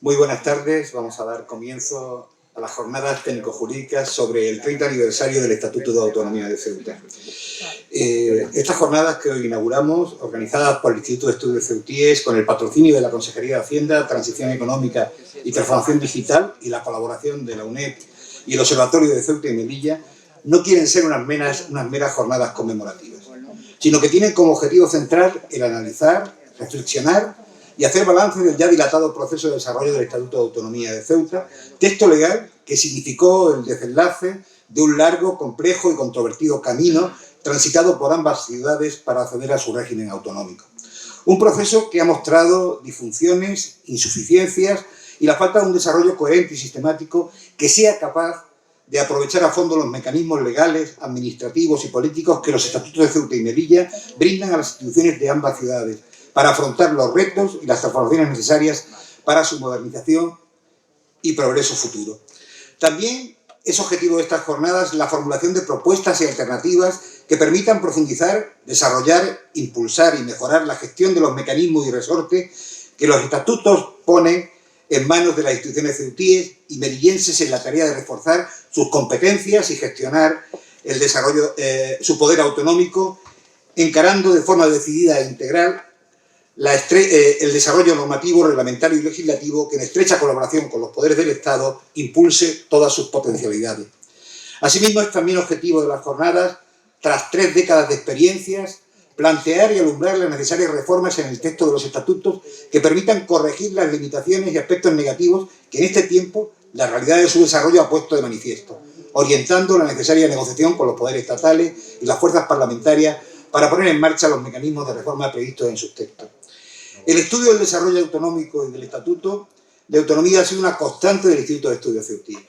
Muy buenas tardes. Vamos a dar comienzo a las jornadas técnico-jurídicas sobre el 30 aniversario del Estatuto de Autonomía de Ceuta. Estas jornadas que hoy inauguramos, organizadas por el Instituto de Estudios Ceutíes, con el patrocinio de la Consejería de Hacienda, Transición Económica y Transformación Digital y la colaboración de la UNED y el Observatorio de Ceuta y Melilla, no quieren ser unas meras jornadas conmemorativas, sino que tienen como objetivo central el analizar, reflexionar y hacer balance del ya dilatado proceso de desarrollo del Estatuto de Autonomía de Ceuta, texto legal que significó el desenlace de un largo, complejo y controvertido camino transitado por ambas ciudades para acceder a su régimen autonómico. Un proceso que ha mostrado disfunciones, insuficiencias y la falta de un desarrollo coherente y sistemático que sea capaz de aprovechar a fondo los mecanismos legales, administrativos y políticos que los estatutos de Ceuta y Melilla brindan a las instituciones de ambas ciudades para afrontar los retos y las transformaciones necesarias para su modernización y progreso futuro. También es objetivo de estas jornadas la formulación de propuestas y alternativas que permitan profundizar, desarrollar, impulsar y mejorar la gestión de los mecanismos y resortes que los estatutos ponen en manos de las instituciones ceutíes y melillenses en la tarea de reforzar sus competencias y gestionar el desarrollo, su poder autonómico, encarando de forma decidida e integral el desarrollo normativo, reglamentario y legislativo que en estrecha colaboración con los poderes del Estado impulse todas sus potencialidades. Asimismo, es también objetivo de las jornadas, tras 3 décadas de experiencias, plantear y alumbrar las necesarias reformas en el texto de los estatutos que permitan corregir las limitaciones y aspectos negativos que en este tiempo la realidad de su desarrollo ha puesto de manifiesto, orientando la necesaria negociación con los poderes estatales y las fuerzas parlamentarias para poner en marcha los mecanismos de reforma previstos en sus textos. El estudio del desarrollo autonómico y del Estatuto de Autonomía ha sido una constante del Instituto de Estudios Ceutíes,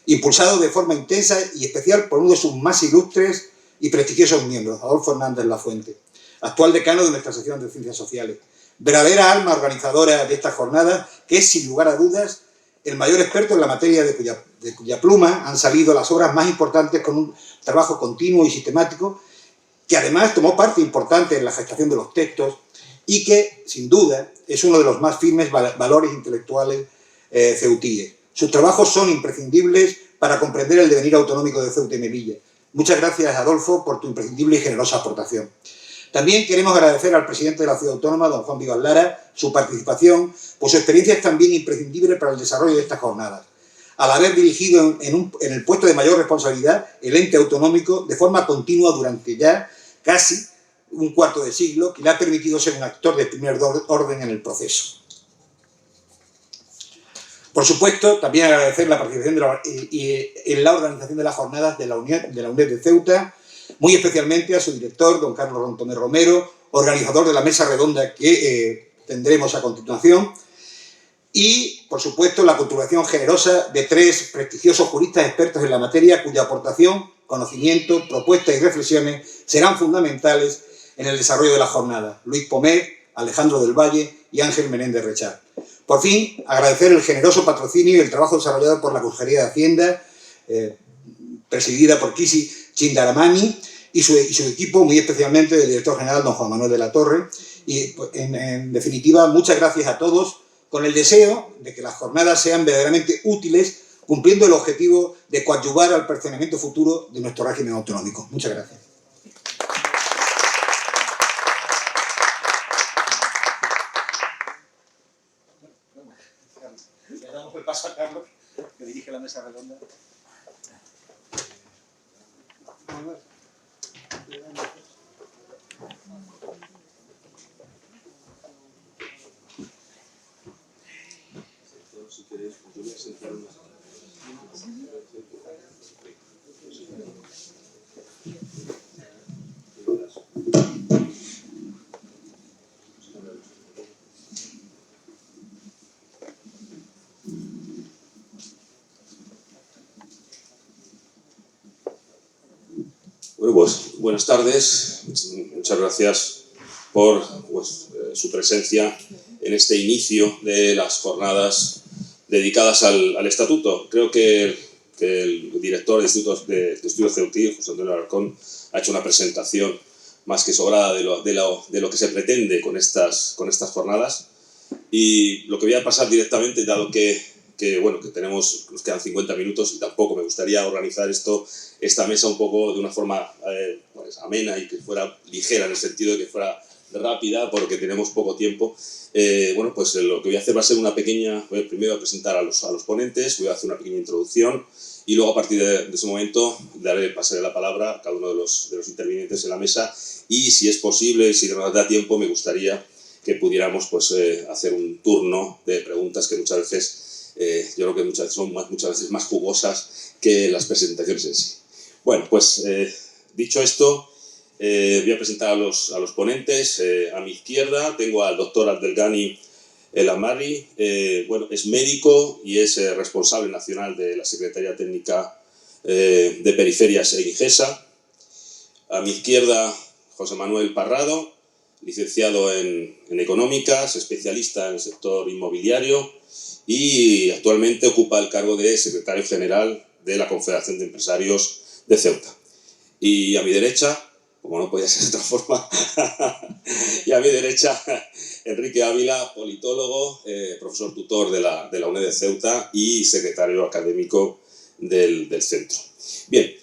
impulsado de forma intensa y especial por uno de sus más ilustres y prestigiosos miembros, Adolfo Hernández Lafuente, actual decano de nuestra sección de Ciencias Sociales, verdadera alma organizadora de esta jornada, que es, sin lugar a dudas, el mayor experto en la materia de cuya pluma han salido las obras más importantes con un trabajo continuo y sistemático, que además tomó parte importante en la gestación de los textos y que, sin duda, es uno de los más firmes valores intelectuales ceutíes. Sus trabajos son imprescindibles para comprender el devenir autonómico de Ceuta y Melilla. Muchas gracias, Adolfo, por tu imprescindible y generosa aportación. También queremos agradecer al presidente de la Ciudad Autónoma, don Juan Vivas Lara, su participación, pues su experiencia es también imprescindible para el desarrollo de estas jornadas, al haber dirigido en el puesto de mayor responsabilidad el ente autonómico de forma continua durante ya casi un cuarto de siglo, que le ha permitido ser un actor de primer orden en el proceso. Por supuesto, también agradecer la participación en la organización de las jornadas de la UNED de Ceuta, muy especialmente a su director, don Carlos Rontomé Romero, organizador de la mesa redonda que tendremos a continuación, y, por supuesto, la contribución generosa de 3 prestigiosos juristas expertos en la materia, cuya aportación, conocimiento, propuestas y reflexiones serán fundamentales en el desarrollo de la jornada: Luis Pomet, Alejandro del Valle y Ángel Menéndez Rechar. Por fin, agradecer el generoso patrocinio y el trabajo desarrollado por la Consejería de Hacienda, presidida por Kisi Chindaramani, y su equipo, muy especialmente del director general, don Juan Manuel de la Torre. Y, en definitiva, muchas gracias a todos, con el deseo de que las jornadas sean verdaderamente útiles, cumpliendo el objetivo de coadyuvar al perfeccionamiento futuro de nuestro régimen autonómico. Muchas gracias. Le damos el paso a Carlos, que dirige la mesa redonda. Si queréis, yo voy a sentar unas... Bueno, pues buenas tardes. Muchas gracias por su presencia en este inicio de las jornadas dedicadas al Estatuto. Creo que el director de Estudios Ceutíes, José Antonio Alarcón, ha hecho una presentación más que sobrada de lo que se pretende con estas jornadas. Y lo que voy a pasar directamente, dado que nos quedan 50 minutos y tampoco me gustaría organizar esta mesa un poco de una forma pues amena y que fuera ligera, en el sentido de que fuera rápida, porque tenemos poco tiempo. Pues lo que voy a hacer va a ser una pequeña... primero voy a presentar a los ponentes, voy a hacer una pequeña introducción y luego a partir de ese momento pasaré la palabra a cada uno de los intervinientes en la mesa, y si es posible, si nos da tiempo, me gustaría que pudiéramos pues, hacer un turno de preguntas que muchas veces, yo creo que muchas veces son muchas veces más jugosas que las presentaciones en sí. Bueno, pues dicho esto, voy a presentar a los ponentes. A mi izquierda tengo al doctor Abdelghani El Amari. Es médico y es responsable nacional de la Secretaría Técnica de Periferias e IGESA. A mi izquierda, José Manuel Parrado, licenciado en Económicas, especialista en el sector inmobiliario y actualmente ocupa el cargo de secretario general de la Confederación de Empresarios de Ceuta. Y a mi derecha, como no podía ser de otra forma, y a mi derecha, Enrique Ávila, politólogo, profesor tutor de la UNED de Ceuta y secretario académico del centro. Bien.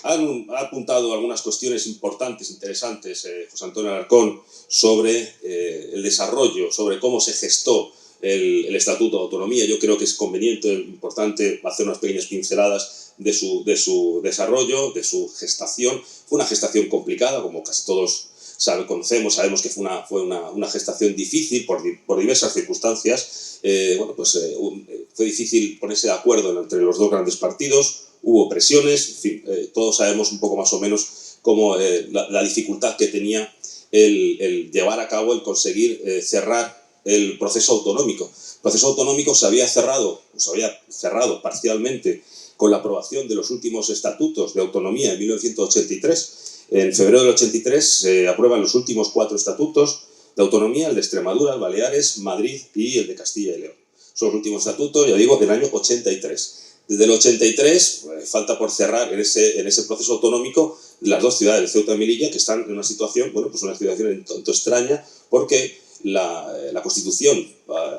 Ha apuntado algunas cuestiones importantes, interesantes, José Antonio Alarcón, sobre el desarrollo, sobre cómo se gestó el Estatuto de Autonomía. Yo creo que es conveniente, importante, hacer unas pequeñas pinceladas de su desarrollo, de su gestación. Fue una gestación complicada, como casi todos sabemos que fue una gestación difícil por diversas circunstancias. Fue difícil ponerse de acuerdo entre los dos grandes partidos. Hubo presiones, en fin, todos sabemos un poco más o menos cómo la dificultad que tenía el llevar a cabo, el conseguir cerrar el proceso autonómico. El proceso autonómico se había cerrado parcialmente con la aprobación de los últimos estatutos de autonomía en 1983. En febrero del 83 se aprueban los últimos 4 estatutos de autonomía, el de Extremadura, el Baleares, Madrid y el de Castilla y León. Son los últimos estatutos, ya digo, del año 83. Desde el 83 falta por cerrar en ese proceso autonómico las dos ciudades de Ceuta y Melilla, que están en una situación, una situación un tanto extraña, porque la Constitución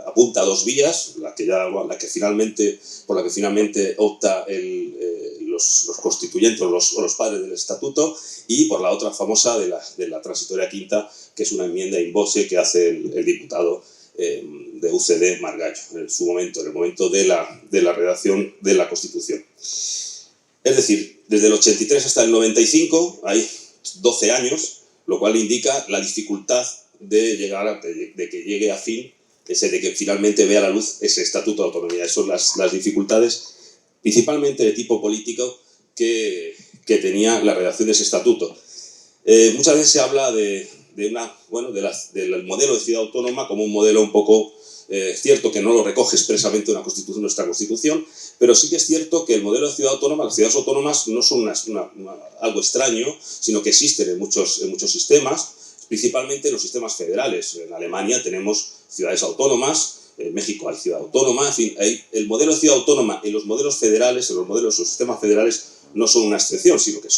apunta a 2 vías, por la que finalmente opta los constituyentes o los padres del estatuto, y por la otra famosa de la transitoria quinta, que es una enmienda in voce que hace el diputado de UCD Margallo, en el momento de la redacción de la Constitución. Es decir, desde el 83 hasta el 95 hay 12 años, lo cual indica la dificultad de que llegue a fin, de que finalmente vea la luz ese Estatuto de Autonomía. Esas son las dificultades, principalmente de tipo político, que tenía la redacción de ese estatuto. Muchas veces se habla del modelo de ciudad autónoma como un modelo un poco cierto que no lo recoge expresamente nuestra Constitución, pero sí que es cierto que el modelo de ciudad autónoma, las ciudades autónomas no son algo extraño, sino que existen en muchos sistemas, principalmente en los sistemas federales. En Alemania tenemos ciudades autónomas, en México hay ciudad autónoma, en fin, el modelo de ciudad autónoma en los modelos federales, en los sistemas federales, no son una excepción, sino que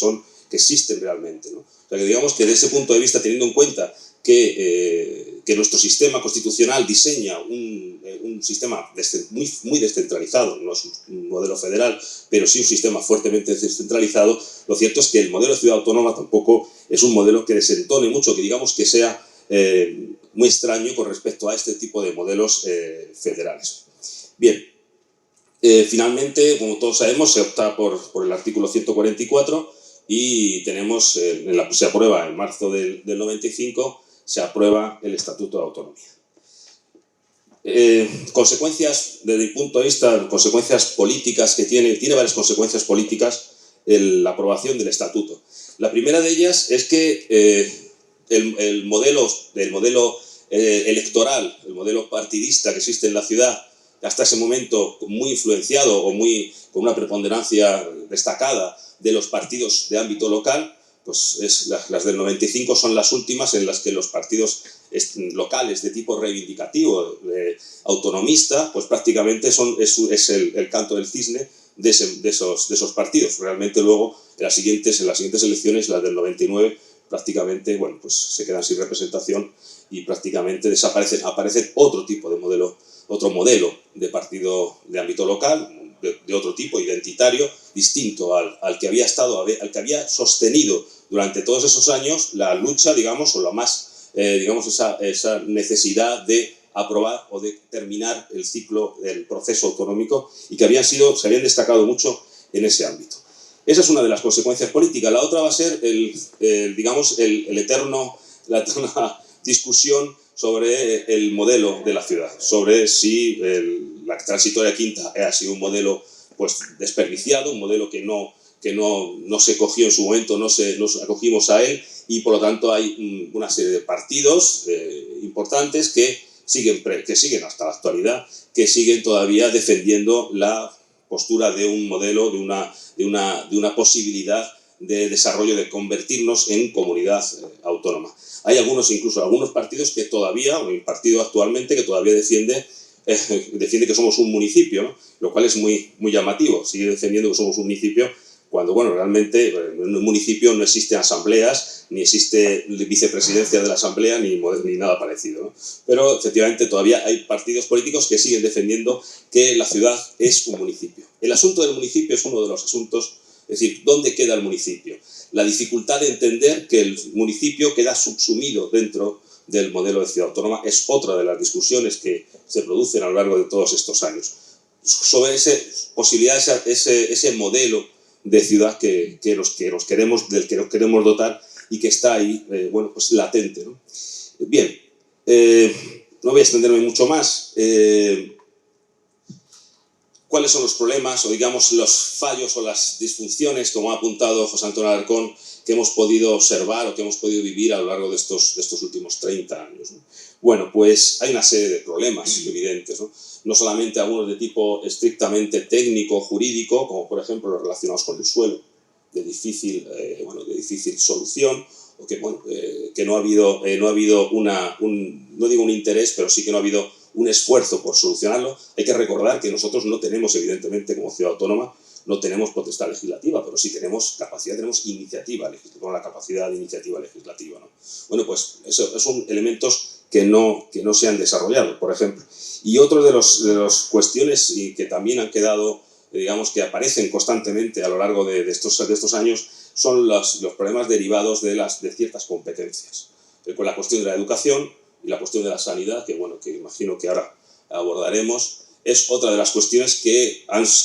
existen realmente, ¿no? O sea, que digamos que desde ese punto de vista, teniendo en cuenta que nuestro sistema constitucional diseña un sistema muy descentralizado, no es un modelo federal, pero sí un sistema fuertemente descentralizado, lo cierto es que el modelo de ciudad autónoma tampoco es un modelo que desentone mucho, que digamos que sea muy extraño con respecto a este tipo de modelos federales. Bien, finalmente, como todos sabemos, se opta por el artículo 144 y se aprueba en marzo del 95, se aprueba el Estatuto de Autonomía. Consecuencias, desde mi punto de vista, consecuencias políticas que tiene varias consecuencias políticas la aprobación del Estatuto. La primera de ellas es que el modelo electoral, el modelo partidista que existe en la ciudad, hasta ese momento muy influenciado o con una preponderancia destacada de los partidos de ámbito local, pues las del 95 son las últimas en las que los partidos locales de tipo reivindicativo, autonomista, pues prácticamente es el canto del cisne de esos partidos. Realmente luego en las siguientes elecciones, las del 99, prácticamente, se quedan sin representación y prácticamente aparece otro modelo de partido de ámbito local, de otro tipo, identitario, distinto al que había sostenido durante todos esos años la lucha, digamos, o la más, digamos, esa necesidad de aprobar o de terminar el ciclo del proceso autonómico y que se habían destacado mucho en ese ámbito. Esa es una de las consecuencias políticas. La otra va a ser la eterna discusión sobre el modelo de la ciudad, sobre si la transitoria quinta ha sido un modelo pues desperdiciado, un modelo que no se cogió en su momento, nos acogimos a él, y por lo tanto hay una serie de partidos importantes que siguen hasta la actualidad, que siguen todavía defendiendo la postura de un modelo, de una posibilidad de desarrollo, de convertirnos en comunidad autónoma. Hay incluso algunos partidos que todavía, o el partido actualmente, que todavía defiende que somos un municipio, ¿no? Lo cual es muy, muy llamativo. Sigue defendiendo que somos un municipio cuando, bueno, realmente en un municipio no existen asambleas, ni existe vicepresidencia de la asamblea, ni nada parecido, ¿no? Pero efectivamente todavía hay partidos políticos que siguen defendiendo que la ciudad es un municipio. El asunto del municipio es uno de los asuntos, es decir, ¿dónde queda el municipio? La dificultad de entender que el municipio queda subsumido dentro del modelo de ciudad autónoma es otra de las discusiones que se producen a lo largo de todos estos años. Sobre ese modelo de ciudad del que nos queremos dotar y que está ahí, bueno, pues latente, ¿no? Bien, no voy a extenderme mucho más. ¿Cuáles son los problemas o, digamos, los fallos o las disfunciones, como ha apuntado José Antonio Alarcón, que hemos podido observar o que hemos podido vivir a lo largo de estos últimos 30 años, ¿no? Bueno, pues hay una serie de problemas evidentes, ¿no? No solamente algunos de tipo estrictamente técnico, jurídico, como por ejemplo los relacionados con el suelo, de difícil solución, o que no ha habido no digo un interés, pero sí que no ha habido un esfuerzo por solucionarlo. Hay que recordar que nosotros no tenemos, evidentemente, como ciudad autónoma, no tenemos potestad legislativa, pero sí tenemos iniciativa legislativa, la capacidad de iniciativa legislativa, ¿no? Bueno, pues esos son elementos que no se han desarrollado, por ejemplo. Y otro de las cuestiones que también han quedado, digamos, que aparecen constantemente a lo largo de estos años, son los problemas derivados de ciertas competencias. Con la cuestión de la educación y la cuestión de la sanidad, que imagino que ahora abordaremos, es otra de las cuestiones que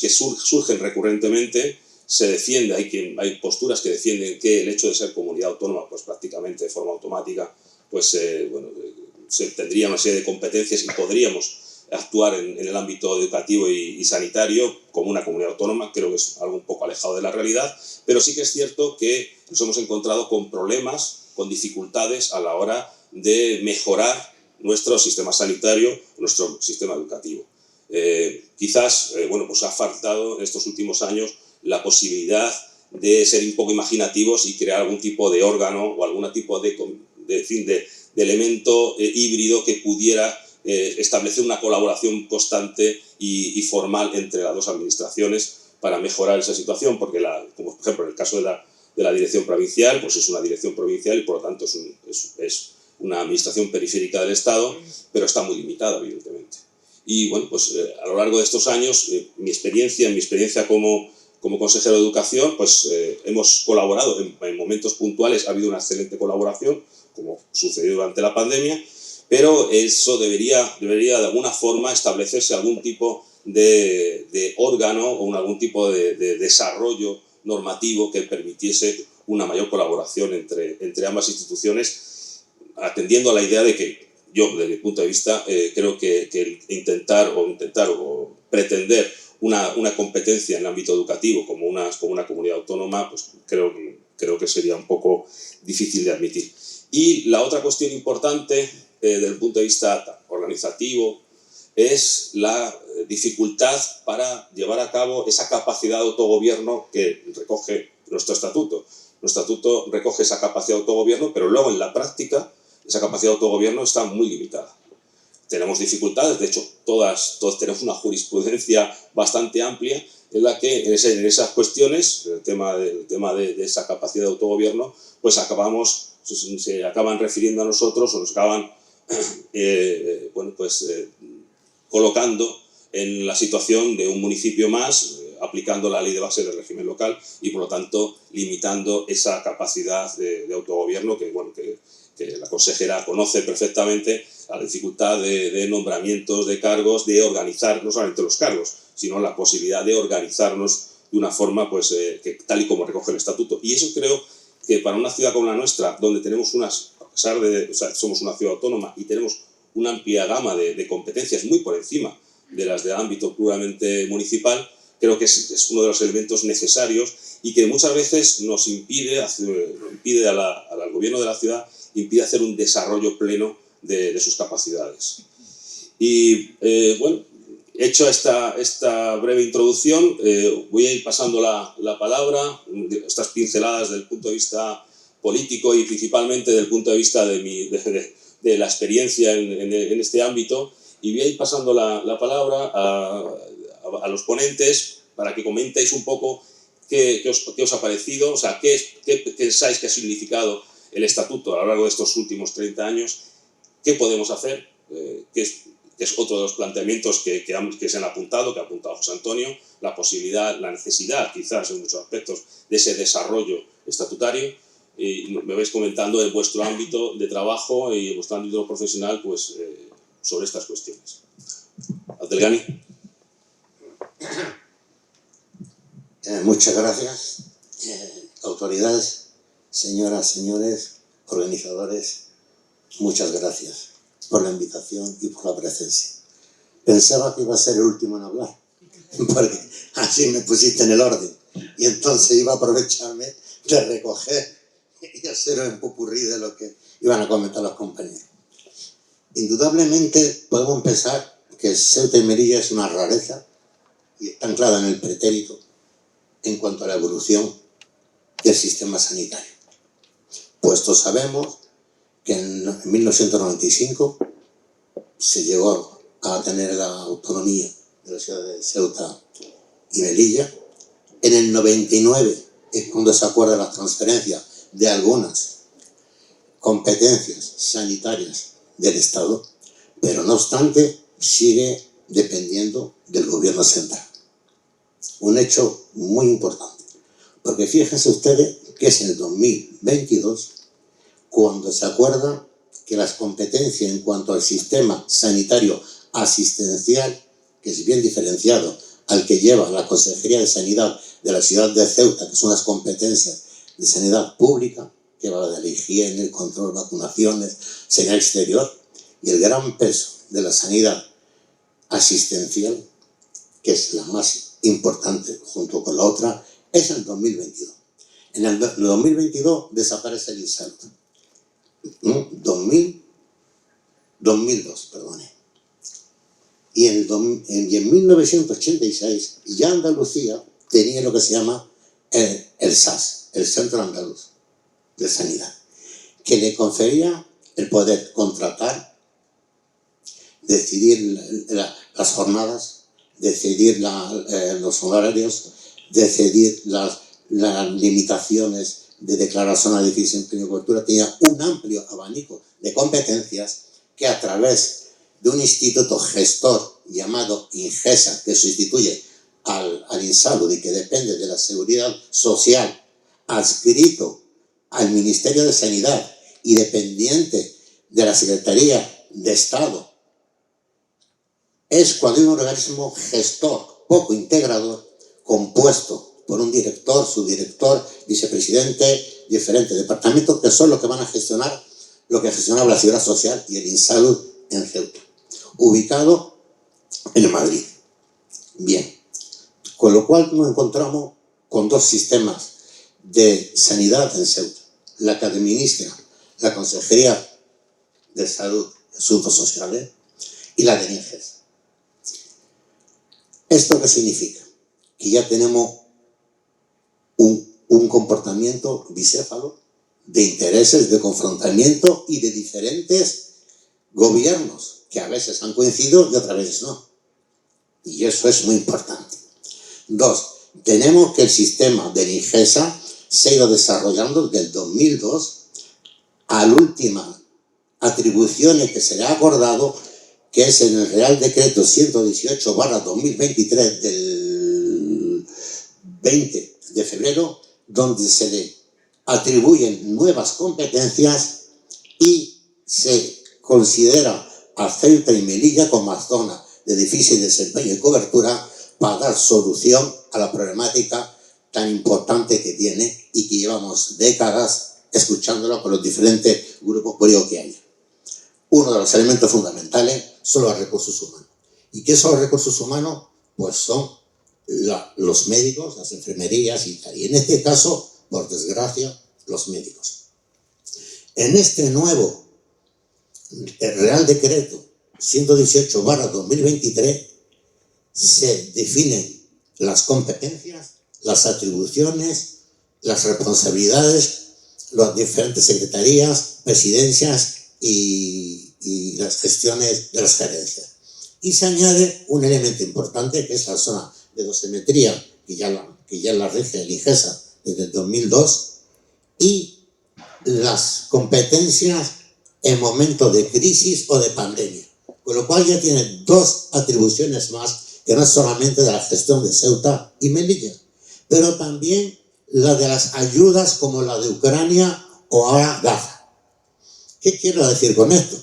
surgen recurrentemente. Se defiende, hay posturas que defienden que el hecho de ser comunidad autónoma, pues prácticamente de forma automática, pues se tendría una serie de competencias y podríamos actuar en el ámbito educativo y sanitario como una comunidad autónoma. Creo que es algo un poco alejado de la realidad, pero sí que es cierto que nos hemos encontrado con problemas, con dificultades a la hora de mejorar nuestro sistema sanitario, nuestro sistema educativo. Quizás pues ha faltado en estos últimos años la posibilidad de ser un poco imaginativos y crear algún tipo de órgano o algún tipo de elemento híbrido que pudiera establecer una colaboración constante y formal entre las dos administraciones para mejorar esa situación, porque como por ejemplo en el caso de la dirección provincial, pues es una dirección provincial y por lo tanto es una administración periférica del Estado, pero está muy limitada, evidentemente. Y bueno, pues a lo largo de estos años, mi experiencia como consejero de Educación, pues hemos colaborado en momentos puntuales, ha habido una excelente colaboración, como sucedió durante la pandemia, pero eso debería de alguna forma establecerse algún tipo de órgano o algún tipo de desarrollo normativo que permitiese una mayor colaboración entre ambas instituciones, atendiendo a la idea de que yo, desde mi punto de vista, creo que intentar o pretender una competencia en el ámbito educativo como una comunidad autónoma, pues creo que sería un poco difícil de admitir. Y la otra cuestión importante desde el punto de vista organizativo es la dificultad para llevar a cabo esa capacidad de autogobierno que recoge nuestro estatuto. Nuestro estatuto recoge esa capacidad de autogobierno, pero luego en la práctica esa capacidad de autogobierno está muy limitada. Tenemos dificultades, de hecho todos tenemos una jurisprudencia bastante amplia en la que en esas cuestiones, el tema de esa capacidad de autogobierno, pues se acaban refiriendo a nosotros o nos acaban bueno, pues colocando en la situación de un municipio más, aplicando la ley de base del régimen local y, por lo tanto, limitando esa capacidad de autogobierno que, bueno, que la consejera conoce perfectamente, la dificultad de nombramientos, de cargos, de organizar no solamente los cargos, sino la posibilidad de organizarnos de una forma pues, que, tal y como recoge el estatuto. Y eso creo que para una ciudad como la nuestra, donde tenemos a pesar de, o sea, somos una ciudad autónoma y tenemos una amplia gama de competencias muy por encima de las de ámbito puramente municipal, creo que es uno de los elementos necesarios y que muchas veces nos impide al gobierno de la ciudad, impide hacer un desarrollo pleno de sus capacidades. Y bueno, hecho esta breve introducción, voy a ir pasando la palabra, estas pinceladas del punto de vista político y principalmente del punto de vista de la experiencia en este ámbito, y voy a ir pasando la palabra a los ponentes para que comentéis un poco qué os ha parecido, o sea, qué pensáis que ha significado el estatuto a lo largo de estos últimos 30 años, qué podemos hacer, que es otro de los planteamientos que se han apuntado, que ha apuntado José Antonio, la posibilidad, la necesidad, quizás en muchos aspectos, de ese desarrollo estatutario. Y me vais comentando en vuestro ámbito de trabajo y en vuestro ámbito profesional, pues, sobre estas cuestiones. Abdelghani. Muchas gracias. Autoridades, señoras, señores, organizadores, muchas gracias por la invitación y por la presencia. Pensaba que iba a ser el último en hablar, porque así me pusiste en el orden, y entonces iba a aprovecharme de recoger y hacer un popurrí de lo que iban a comentar los compañeros. Indudablemente podemos pensar que Ceuta y Melilla es una rareza y está anclada en el pretérito en cuanto a la evolución del sistema sanitario. Puesto sabemos que en 1995 se llegó a tener la autonomía de la ciudad de Ceuta y Melilla. En el 99 es cuando se acuerda la transferencia de algunas competencias sanitarias del Estado, pero no obstante sigue dependiendo del gobierno central. Un hecho muy importante, porque fíjense ustedes que es en el 2022 cuando se acuerda que las competencias en cuanto al sistema sanitario asistencial, que es bien diferenciado al que lleva la Consejería de Sanidad de la ciudad de Ceuta, que son las competencias de sanidad pública, que va de la higiene, el control, vacunaciones, sanidad exterior, y el gran peso de la sanidad asistencial, que es la más importante junto con la otra, es en el 2022. En el 2022 desaparece el INSALUD. 2002, perdone. Y en 1986 ya Andalucía tenía lo que se llama el SAS, el Centro Andaluz de Sanidad, que le confería el poder contratar, decidir las jornadas, decidir los horarios, decidir las limitaciones de declaración a difícil de cobertura. Tenía un amplio abanico de competencias que a través de un instituto gestor llamado INGESA, que sustituye al INSALUD y que depende de la Seguridad Social, adscrito al Ministerio de Sanidad y dependiente de la Secretaría de Estado, es cuando hay un organismo gestor poco integrador compuesto por un director, subdirector, vicepresidente, diferentes departamentos que son los que van a gestionar lo que gestionaba la Seguridad Social y el INSALUD en Ceuta, ubicado en Madrid. Bien, con lo cual nos encontramos con dos sistemas de sanidad en Ceuta, la que administra la Consejería de Salud y Asuntos Sociales y la de INGES. ¿Esto qué significa? Que ya tenemos un comportamiento bicéfalo de intereses, de confrontamiento y de diferentes gobiernos que a veces han coincidido y otras veces no. Y eso es muy importante. Dos, tenemos que el sistema del INGESA se ha ido desarrollando desde el 2002 a la última atribuciones que se le ha acordado, que es en el Real Decreto 118/2023 del 20 de febrero, donde se le atribuyen nuevas competencias y se considera a Ceuta y Melilla como zona de difícil desempeño y cobertura para dar solución a la problemática tan importante que tiene y que llevamos décadas escuchándola con los diferentes grupos políticos que hay. Uno de los elementos fundamentales son los recursos humanos. ¿Y qué son los recursos humanos? Pues son los médicos, las enfermerías y tal. Y en este caso, por desgracia, los médicos. En este nuevo Real Decreto 118/2023 se definen las competencias, las atribuciones, las responsabilidades, las diferentes secretarías, presidencias y las gestiones de las gerencias. Y se añade un elemento importante que es la zona de dosimetría, que ya la rige el IGESA desde el 2002, y las competencias en momentos de crisis o de pandemia. Con lo cual ya tiene dos atribuciones más, que no es solamente de la gestión de Ceuta y Melilla, pero también la de las ayudas como la de Ucrania o ahora Gaza. ¿Qué quiero decir con esto?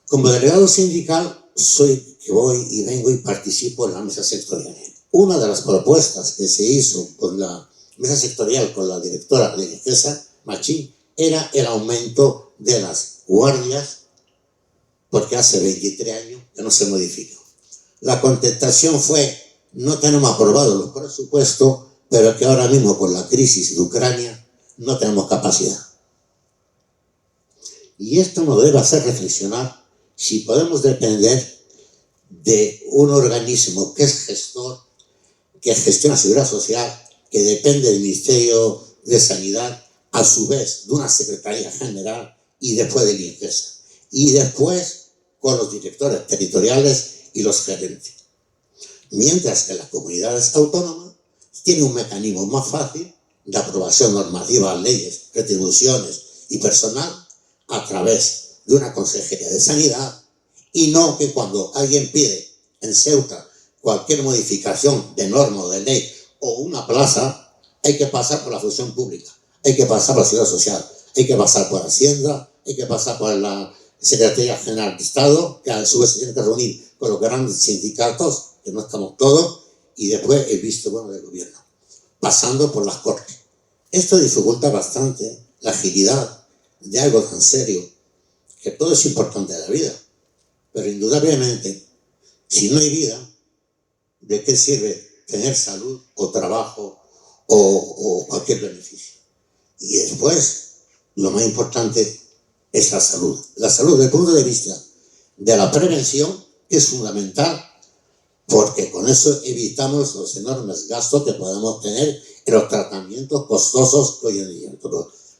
Como delegado sindical soy que voy y vengo y participo en la mesa sectorial. Una de las propuestas que se hizo con la mesa sectorial, con la directora de IGESA, Machín, era el aumento de las guardias, porque hace 23 años que no se modificó. La contestación fue: no tenemos aprobados los presupuestos, pero que ahora mismo con la crisis de Ucrania no tenemos capacidad. Y esto nos debe hacer reflexionar si podemos depender de un organismo que es gestor, que gestiona seguridad social, que depende del Ministerio de Sanidad, a su vez de una Secretaría General y después del IGESA. Y después con los directores territoriales y los gerentes. Mientras que las comunidades autónomas tienen un mecanismo más fácil de aprobación normativa, leyes, retribuciones y personal a través de una Consejería de Sanidad, y no que cuando alguien pide en Ceuta cualquier modificación de norma o de ley o una plaza, hay que pasar por la función pública, hay que pasar por la seguridad social, hay que pasar por Hacienda, hay que pasar por la Secretaría General de Estado, que a su vez se tiene que reunir con los grandes sindicatos, que no estamos todos, y después el visto bueno del gobierno, pasando por las Cortes. Esto dificulta bastante la agilidad de algo tan serio, que todo es importante en la vida, pero indudablemente, si no hay vida, ¿de qué sirve tener salud o trabajo o cualquier beneficio? Y después, lo más importante es la salud. La salud desde el punto de vista de la prevención es fundamental, porque con eso evitamos los enormes gastos que podemos tener en los tratamientos costosos que hoy en día.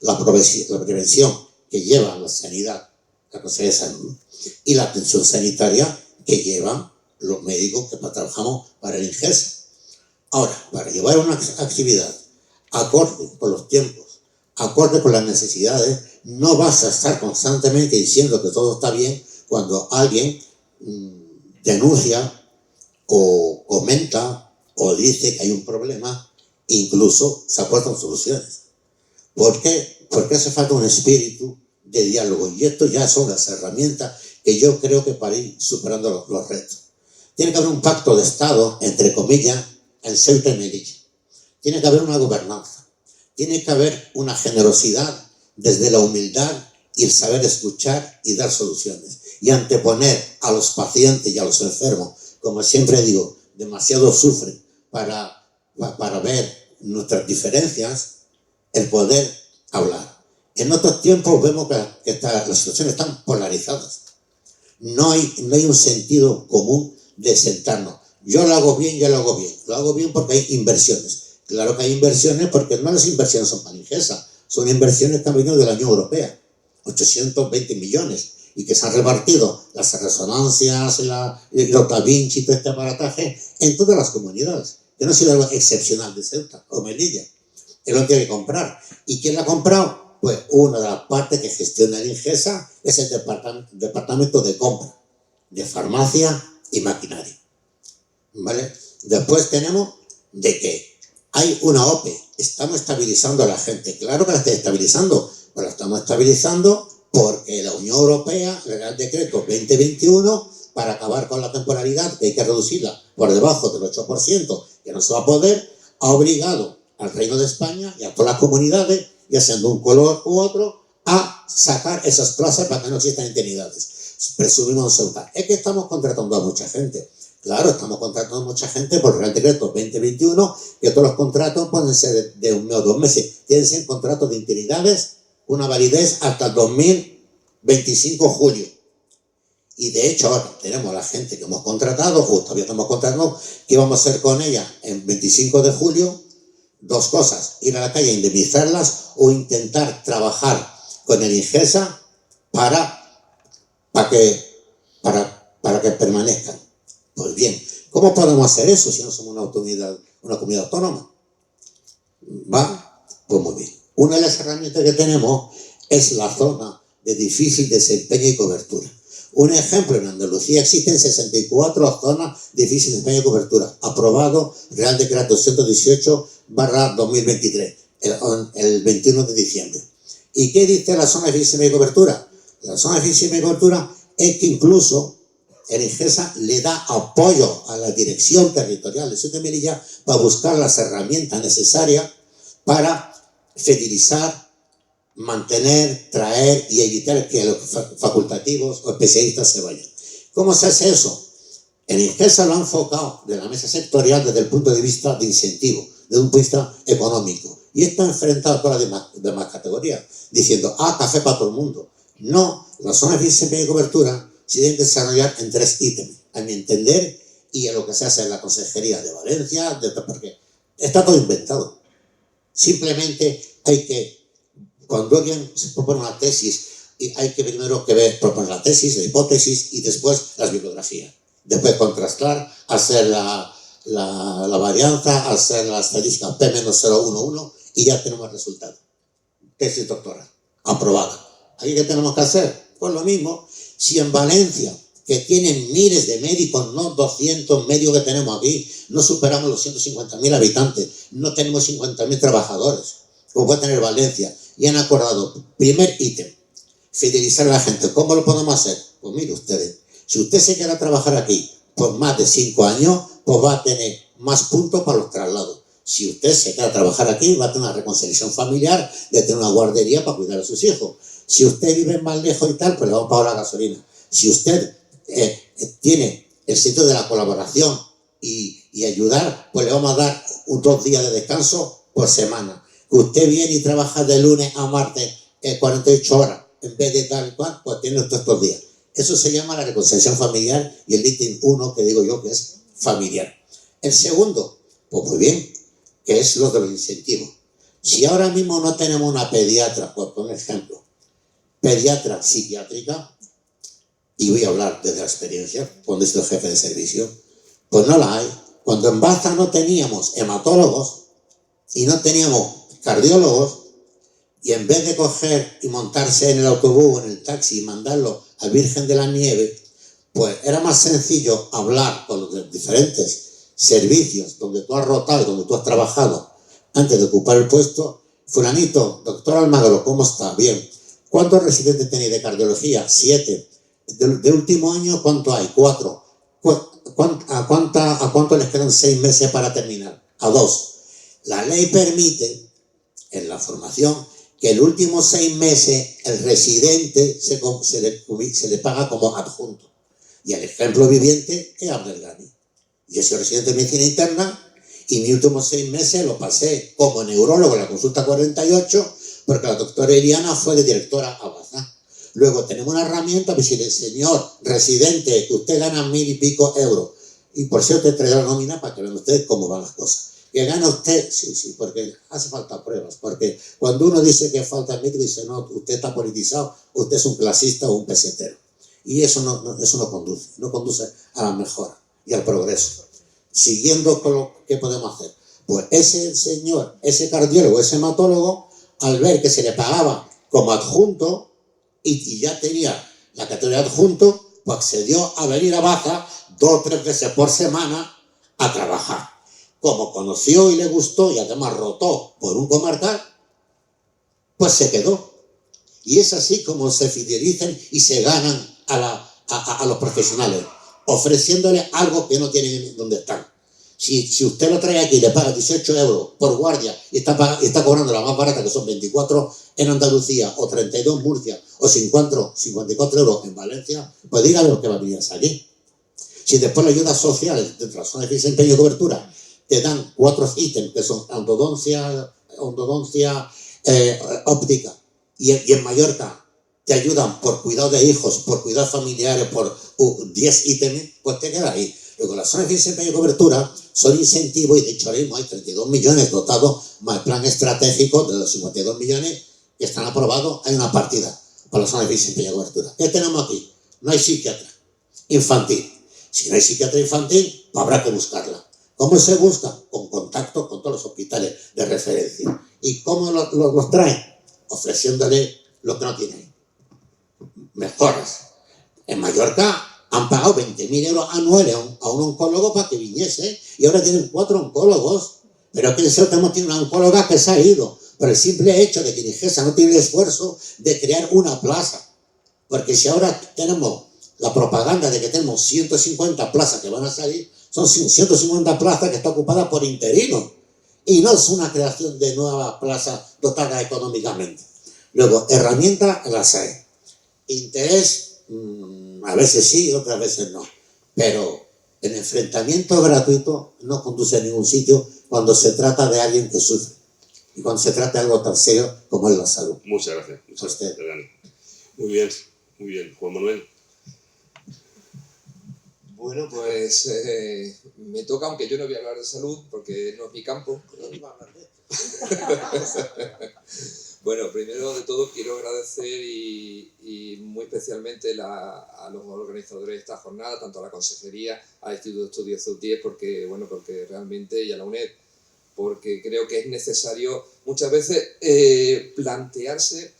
La prevención que lleva la sanidad, la Consejería de Salud, y la atención sanitaria que llevan los médicos que trabajamos para el IGESA. Ahora, para llevar una actividad acorde con los tiempos, acorde con las necesidades, no vas a estar constantemente diciendo que todo está bien cuando alguien denuncia o comenta o dice que hay un problema, incluso se aportan soluciones. ¿Por qué? Porque hace falta un espíritu de diálogo, y esto ya son las herramientas que yo creo que para ir superando los retos. Tiene que haber un pacto de Estado, entre comillas, en Ceuta y Melilla. Tiene que haber una gobernanza. Tiene que haber una generosidad desde la humildad y el saber escuchar y dar soluciones. Y anteponer a los pacientes y a los enfermos, como siempre digo, demasiado sufren para ver nuestras diferencias, el poder hablar. En otros tiempos vemos que las situaciones están polarizadas. No hay un sentido común de sentarnos. Yo lo hago bien, yo lo hago bien. Lo hago bien porque hay inversiones. Claro que hay inversiones porque no las inversiones son para IGESA, son inversiones que han venido de la Unión Europea, 820 millones, y que se han repartido las resonancias, los Da Vinci y todo este aparataje en todas las comunidades, que no ha sido algo excepcional de Ceuta o Melilla. Es lo que hay que comprar. ¿Y quién lo ha comprado? Pues una de las partes que gestiona el INGESA es el departamento de compra, de farmacia y maquinaria, ¿vale? Después tenemos de que hay una OPE, estamos estabilizando a la gente. Claro que la está estabilizando, pero la estamos estabilizando porque la Unión Europea, el Real Decreto 2021, para acabar con la temporalidad, que hay que reducirla por debajo del 8%, que no se va a poder, ha obligado al Reino de España y a todas las comunidades, ya siendo un color u otro, a sacar esas plazas para que no existan interinidades. Presumimos en Ceuta. Es que estamos contratando a mucha gente. Claro, estamos contratando a mucha gente por el Real Decreto 2021, que todos los contratos pueden ser de 1 mes o 2 meses. Tienen que ser contratos de interinidades, una validez hasta el 2025 julio. Y de hecho ahora tenemos la gente que hemos contratado, o todavía estamos contratando, que vamos a hacer con ella en 25 de julio, 2 cosas: ir a la calle a indemnizarlas o intentar trabajar con el INGESA para que permanezcan. Pues bien, ¿cómo podemos hacer eso si no somos una comunidad autónoma? ¿Va? Pues muy bien. Una de las herramientas que tenemos es la zona de difícil desempeño y cobertura. Un ejemplo, en Andalucía existen 64 zonas de difícil desempeño y cobertura, aprobado Real Decreto 118/2023, el 21 de diciembre. ¿Y qué dice la zona de difícil desempeño y cobertura? La zona de difícil desempeño y cobertura es que incluso el INGESA le da apoyo a la dirección territorial de Ceuta y Melilla para buscar las herramientas necesarias para fidelizar, mantener, traer y evitar que los facultativos o especialistas se vayan. ¿Cómo se hace eso? El INGESA lo ha enfocado de la mesa sectorial desde el punto de vista de incentivo, desde un punto de vista económico. Y está enfrentado a todas las demás categorías, diciendo, café para todo el mundo. No, la zona de desempeño y cobertura se deben desarrollar en 3 ítems, a mi entender, y a lo que se hace en la Consejería de Valencia, porque está todo inventado. Simplemente hay que, cuando alguien se propone una tesis, hay que primero proponer la tesis, la hipótesis, y después las bibliografías. Después contrastar, hacer la varianza, hacer la estadística P-011, y ya tenemos el resultado. Tesis doctoral, aprobada. ¿Aquí qué tenemos que hacer? Pues lo mismo. Si en Valencia, que tienen miles de médicos, no 200 médicos que tenemos aquí, no superamos los 150.000 habitantes, no tenemos 50.000 trabajadores, como puede tener Valencia, y han acordado, primer ítem, fidelizar a la gente. ¿Cómo lo podemos hacer? Pues mire ustedes, si usted se queda a trabajar aquí por más de 5 años, pues va a tener más puntos para los traslados. Si usted se queda a trabajar aquí, va a tener una reconciliación familiar de tener una guardería para cuidar a sus hijos. Si usted vive más lejos y tal, pues le vamos a pagar la gasolina. Si usted tiene el sitio de la colaboración y ayudar, pues le vamos a dar 2 días de descanso por semana. Que usted viene y trabaja de lunes a martes 48 horas, en vez de tal cual, pues tiene usted estos días. Eso se llama la reconciliación familiar, y el ítem 1, que digo yo, que es familiar. El segundo, pues muy bien, que es lo de los incentivos. Si ahora mismo no tenemos una pediatra, por poner ejemplo, pediatra psiquiátrica, y voy a hablar desde la experiencia, cuando he sido jefe de servicio, pues no la hay. Cuando en Baza no teníamos hematólogos y no teníamos cardiólogos, y en vez de coger y montarse en el autobús o en el taxi y mandarlo al Virgen de la Nieve, pues era más sencillo hablar con los diferentes servicios donde tú has rotado y donde tú has trabajado antes de ocupar el puesto. Fulanito, doctor Almagro, ¿cómo está? Bien. ¿Cuántos residentes tenéis de cardiología? 7. De último año, ¿cuánto hay? 4. ¿A cuánto les quedan 6 meses para terminar? A 2. La ley permite, en la formación, que el último 6 meses el residente se le paga como adjunto. Y el ejemplo viviente es Abdelghani. Yo soy residente de medicina interna y mis últimos 6 meses lo pasé como neurólogo en la consulta 48, porque la doctora Eliana fue de directora a Baza. Luego tenemos una herramienta, pues si el señor residente, que usted gana 1.000 y pico euros, y por cierto te traigo la nómina para que vean ustedes cómo van las cosas. Que gana usted, sí, porque hace falta pruebas, porque cuando uno dice que falta el médico, dice, no, usted está politizado, usted es un clasista o un pesetero. Y eso no conduce a la mejora y al progreso. Siguiendo con lo que podemos hacer, pues ese señor, ese cardiólogo, ese hematólogo, al ver que se le pagaba como adjunto y ya tenía la categoría de adjunto, pues accedió a venir a Baza 2 o 3 veces por semana a trabajar. Como conoció y le gustó y además rotó por un comarcal, pues se quedó. Y es así como se fidelizan y se ganan a los profesionales, ofreciéndole algo que no tienen donde están. Si usted lo trae aquí y le paga 18 euros por guardia y está cobrando la más barata, que son 24 en Andalucía, o 32 en Murcia, o 54 euros en Valencia, pues dígale lo que va a venir aquí. Si después las ayudas sociales dentro de la zona de desempeño y cobertura te dan 4 ítems, que son endodoncia óptica, y en Mallorca te ayudan por cuidado de hijos, por cuidado familiares, por 10 ítems, pues te queda ahí. Luego las zonas de desempeño y cobertura son incentivos, y de hecho ahora mismo hay 32 millones dotados más el plan estratégico de los 52 millones que están aprobados. Hay una partida para las zonas de desempeño y cobertura. ¿Qué tenemos aquí? No hay psiquiatra infantil. Si no hay psiquiatra infantil, pues habrá que buscarla. ¿Cómo se busca? Con contacto con todos los hospitales de referencia. ¿Y cómo los traen? Ofreciéndole lo que no tienen. Mejoras. En Mallorca han pagado 20.000 euros anuales a un oncólogo para que viniese, y ahora tienen 4 oncólogos. Pero que en Ceuta hemos tenido una oncóloga que se ha ido por el simple hecho de que Nigesa no tiene el esfuerzo de crear una plaza. Porque si ahora tenemos la propaganda de que tenemos 150 plazas que van a salir, son 150 plazas que están ocupadas por interinos. Y no es una creación de nuevas plazas dotadas económicamente. Luego, herramientas las hay. Interés, a veces sí, otras veces no. Pero el enfrentamiento gratuito no conduce a ningún sitio cuando se trata de alguien que sufre. Y cuando se trata de algo tan serio como es la salud. Muchas gracias. Dani. Muy bien. Juan Manuel. Bueno, pues me toca, aunque yo no voy a hablar de salud porque no es mi campo. Bueno, primero de todo quiero agradecer y muy especialmente a los organizadores de esta jornada, tanto a la Consejería, al Instituto de Estudios CEUTIE, porque realmente, y a la UNED, porque creo que es necesario muchas veces plantearse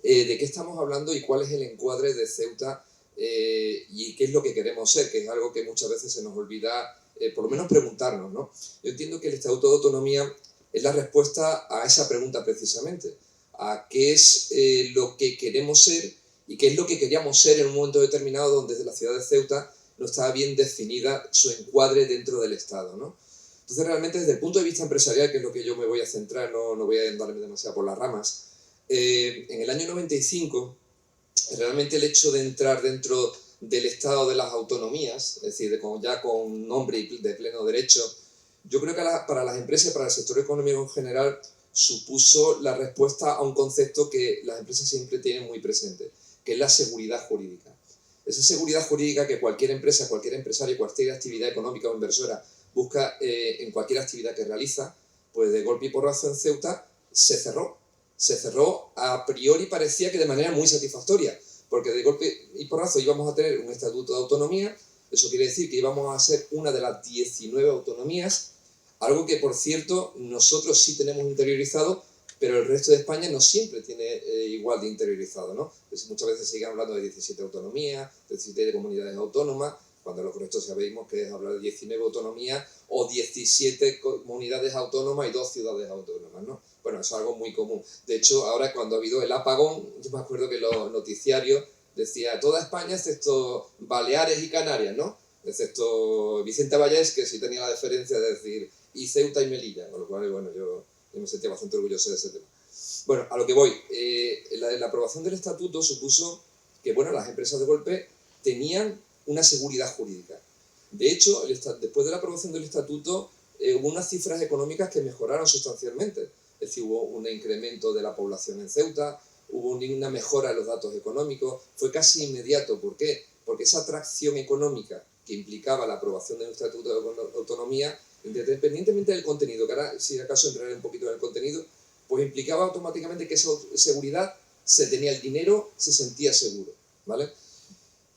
de qué estamos hablando y cuál es el encuadre de Ceuta y qué es lo que queremos ser, que es algo que muchas veces se nos olvida, por lo menos preguntarnos, ¿no? Yo entiendo que el Estatuto de Autonomía es la respuesta a esa pregunta precisamente, a qué es lo que queremos ser y qué es lo que queríamos ser en un momento determinado donde desde la ciudad de Ceuta no estaba bien definida su encuadre dentro del Estado, ¿no? Entonces realmente desde el punto de vista empresarial, que es lo que yo me voy a centrar, no voy a andarme demasiado por las ramas, en el año 95 realmente el hecho de entrar dentro del Estado de las autonomías, es decir, ya con nombre y de pleno derecho, yo creo que para las empresas y para el sector económico en general supuso la respuesta a un concepto que las empresas siempre tienen muy presente, que es la seguridad jurídica. Esa seguridad jurídica que cualquier empresa, cualquier empresario, cualquier actividad económica o inversora busca en cualquier actividad que realiza, pues de golpe y porrazo en Ceuta se cerró. Se cerró, a priori parecía que de manera muy satisfactoria, porque de golpe y porrazo íbamos a tener un estatuto de autonomía, eso quiere decir que íbamos a ser una de las 19 autonomías, algo que por cierto nosotros sí tenemos interiorizado, pero el resto de España no siempre tiene igual de interiorizado, ¿no? Entonces, muchas veces siguen hablando de 17 autonomías, 17 comunidades autónomas, cuando lo correcto sabemos que es hablar de 19 autonomías o 17 comunidades autónomas y 2 ciudades autónomas, ¿no? Bueno, eso es algo muy común. De hecho, ahora cuando ha habido el apagón, yo me acuerdo que los noticiarios decía toda España excepto Baleares y Canarias, ¿no? Excepto Vicente Vallés, que sí tenía la deferencia de decir y Ceuta y Melilla, con lo cual, bueno, yo me sentía bastante orgulloso de ese tema. Bueno, a lo que voy, la aprobación del estatuto supuso que, bueno, las empresas de golpe tenían una seguridad jurídica. De hecho, después de la aprobación del estatuto, hubo unas cifras económicas que mejoraron sustancialmente. Es decir, hubo un incremento de la población en Ceuta, hubo una mejora en los datos económicos, fue casi inmediato. ¿Por qué? Porque esa atracción económica que implicaba la aprobación del estatuto de autonomía, independientemente del contenido, que ahora si acaso entraré un poquito en el contenido, pues implicaba automáticamente que esa seguridad, se tenía el dinero, se sentía seguro, ¿vale?